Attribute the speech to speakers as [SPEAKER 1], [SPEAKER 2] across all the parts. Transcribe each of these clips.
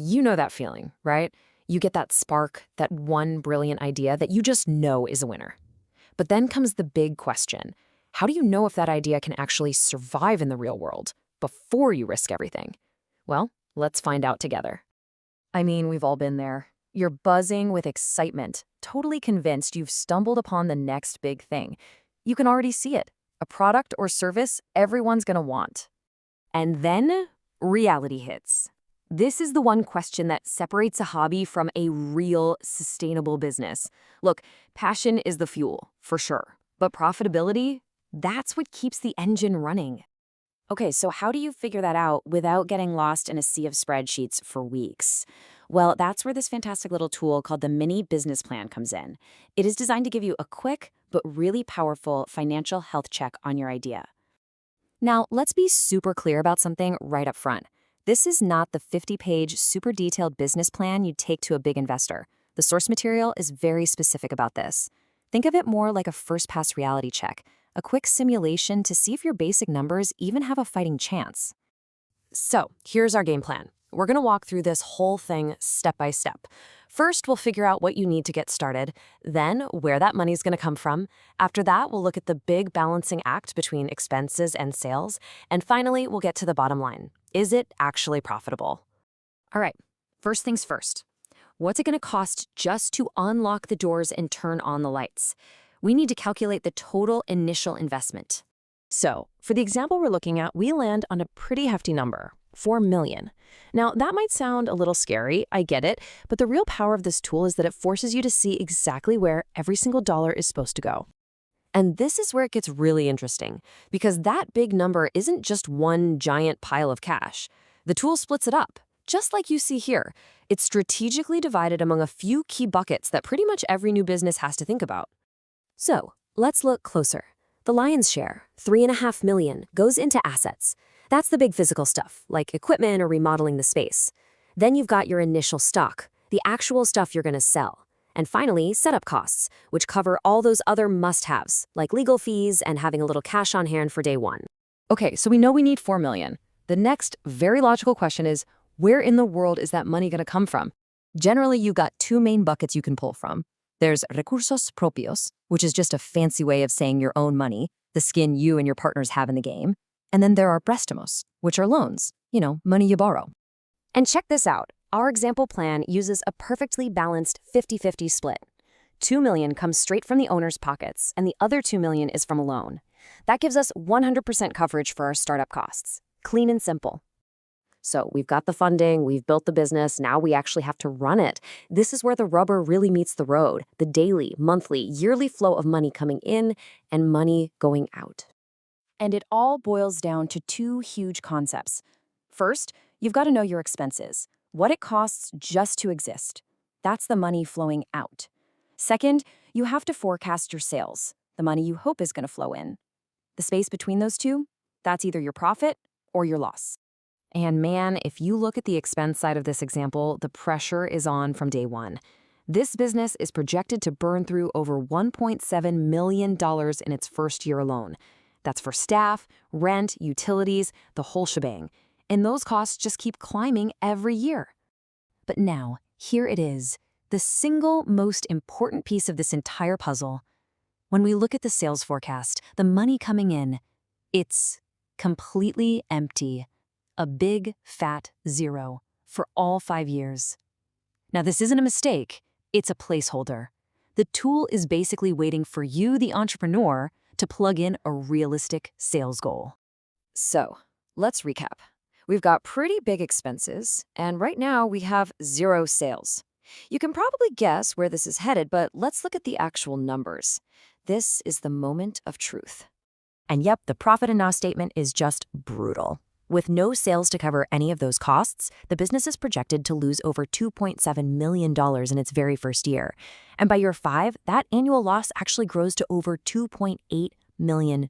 [SPEAKER 1] You know that feeling, right? You get that spark, that one brilliant idea that you just know is a winner. But then comes the big question. How do you know if that idea can actually survive in the real world before you risk everything? Well, let's find out together. I mean, we've all been there. You're buzzing with excitement, totally convinced you've stumbled upon the next big thing. You can already see it, a product or service everyone's gonna want. And then reality hits. This is the one question that separates a hobby from a real sustainable business. Look, passion is the fuel, for sure. But profitability, that's what keeps the engine running. Okay, so how do you figure that out without getting lost in a sea of spreadsheets for weeks? Well, that's where this fantastic little tool called the Mini Business Plan comes in. It is designed to give you a quick but really powerful financial health check on your idea. Now, let's be super clear about something right up front. This is not the 50-page, super detailed business plan you'd take to a big investor. The source material is very specific about this. Think of it more like a first-pass reality check, a quick simulation to see if your basic numbers even have a fighting chance. So, here's our game plan. We're going to walk through this whole thing step by step. First, we'll figure out what you need to get started, then where that money's going to come from. After that, we'll look at the big balancing act between expenses and sales. And finally, we'll get to the bottom line. Is it actually profitable? All right, first things first. What's it going to cost just to unlock the doors and turn on the lights? We need to calculate the total initial investment. So, for the example we're looking at, we land on a pretty hefty number, $4 million. Now, that might sound a little scary, I get it, but the real power of this tool is that it forces you to see exactly where every single dollar is supposed to go. And this is where it gets really interesting, because that big number isn't just one giant pile of cash. The tool splits it up, just like you see here. It's strategically divided among a few key buckets that pretty much every new business has to think about. So, let's look closer. The lion's share, $3.5 million, goes into assets. That's the big physical stuff, like equipment or remodeling the space. Then you've got your initial stock, the actual stuff you're going to sell. And finally, setup costs, which cover all those other must-haves, like legal fees and having a little cash on hand for day one. Okay, so we know we need $4 million. The next very logical question is, where in the world is that money going to come from? Generally, you've got two main buckets you can pull from. There's recursos propios, which is just a fancy way of saying your own money, the skin you and your partners have in the game. And then there are préstamos, which are loans, money you borrow. And check this out. Our example plan uses a perfectly balanced 50-50 split. $2 million comes straight from the owner's pockets, and the other $2 million is from a loan. That gives us 100% coverage for our startup costs. Clean and simple. So we've got the funding, we've built the business, now we actually have to run it. This is where the rubber really meets the road, the daily, monthly, yearly flow of money coming in and money going out. And it all boils down to two huge concepts. First, you've got to know your expenses, what it costs just to exist. That's the money flowing out. Second, you have to forecast your sales, the money you hope is going to flow in. The space between those two, that's either your profit or your loss. And man, if you look at the expense side of this example, the pressure is on from day one. This business is projected to burn through over $1.7 million in its first year alone. That's for staff, rent, utilities, the whole shebang. And those costs just keep climbing every year. But now, here it is, the single most important piece of this entire puzzle. When we look at the sales forecast, the money coming in, it's completely empty. A big, fat zero for all 5 years. Now, this isn't a mistake, it's a placeholder. The tool is basically waiting for you, the entrepreneur, to plug in a realistic sales goal. So, let's recap. We've got pretty big expenses, and right now we have 0 sales. You can probably guess where this is headed, but let's look at the actual numbers. This is the moment of truth. And yep, the profit and loss statement is just brutal. With no sales to cover any of those costs, the business is projected to lose over $2.7 million in its very first year. And by year 5, that annual loss actually grows to over $2.8 million.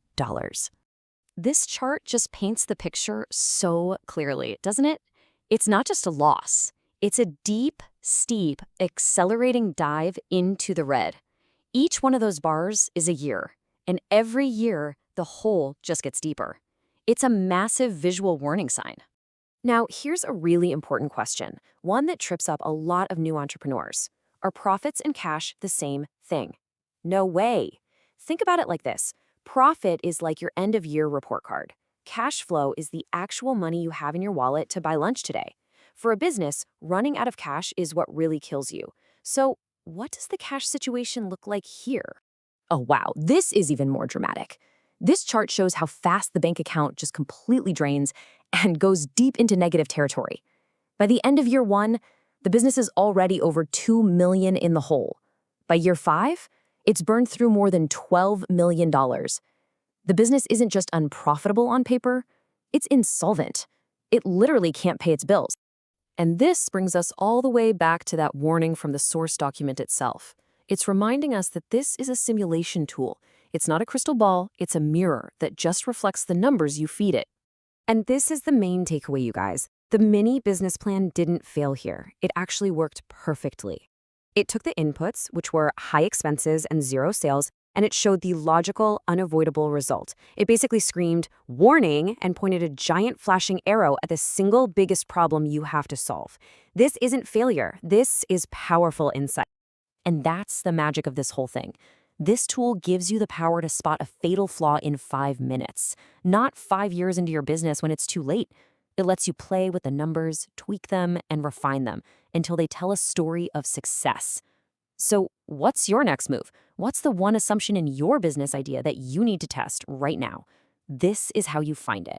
[SPEAKER 1] This chart just paints the picture so clearly, doesn't it? It's not just a loss. It's a deep, steep, accelerating dive into the red. Each one of those bars is a year, and every year, the hole just gets deeper. It's a massive visual warning sign. Now, here's a really important question, one that trips up a lot of new entrepreneurs. Are profits and cash the same thing? No way. Think about it like this. Profit is like your end of year report card. Cash flow is the actual money you have in your wallet to buy lunch today. For a business, running out of cash is what really kills you. So, what does the cash situation look like here? Oh, wow, this is even more dramatic. This chart shows how fast the bank account just completely drains and goes deep into negative territory. By the end of year one, the business is already over 2 million in the hole. By year five, it's burned through more than $12 million. The business isn't just unprofitable on paper, it's insolvent. It literally can't pay its bills. And this brings us all the way back to that warning from the source document itself. It's reminding us that this is a simulation tool. It's not a crystal ball, it's a mirror that just reflects the numbers you feed it. And this is the main takeaway, you guys. The mini business plan didn't fail here. It actually worked perfectly. It took the inputs, which were high expenses and zero sales, and it showed the logical, unavoidable result. It basically screamed, warning, and pointed a giant flashing arrow at the single biggest problem you have to solve. This isn't failure. This is powerful insight. And that's the magic of this whole thing. This tool gives you the power to spot a fatal flaw in 5 minutes, not 5 years into your business when it's too late. It lets you play with the numbers, tweak them, and refine them until they tell a story of success. So, what's your next move? What's the one assumption in your business idea that you need to test right now? This is how you find it.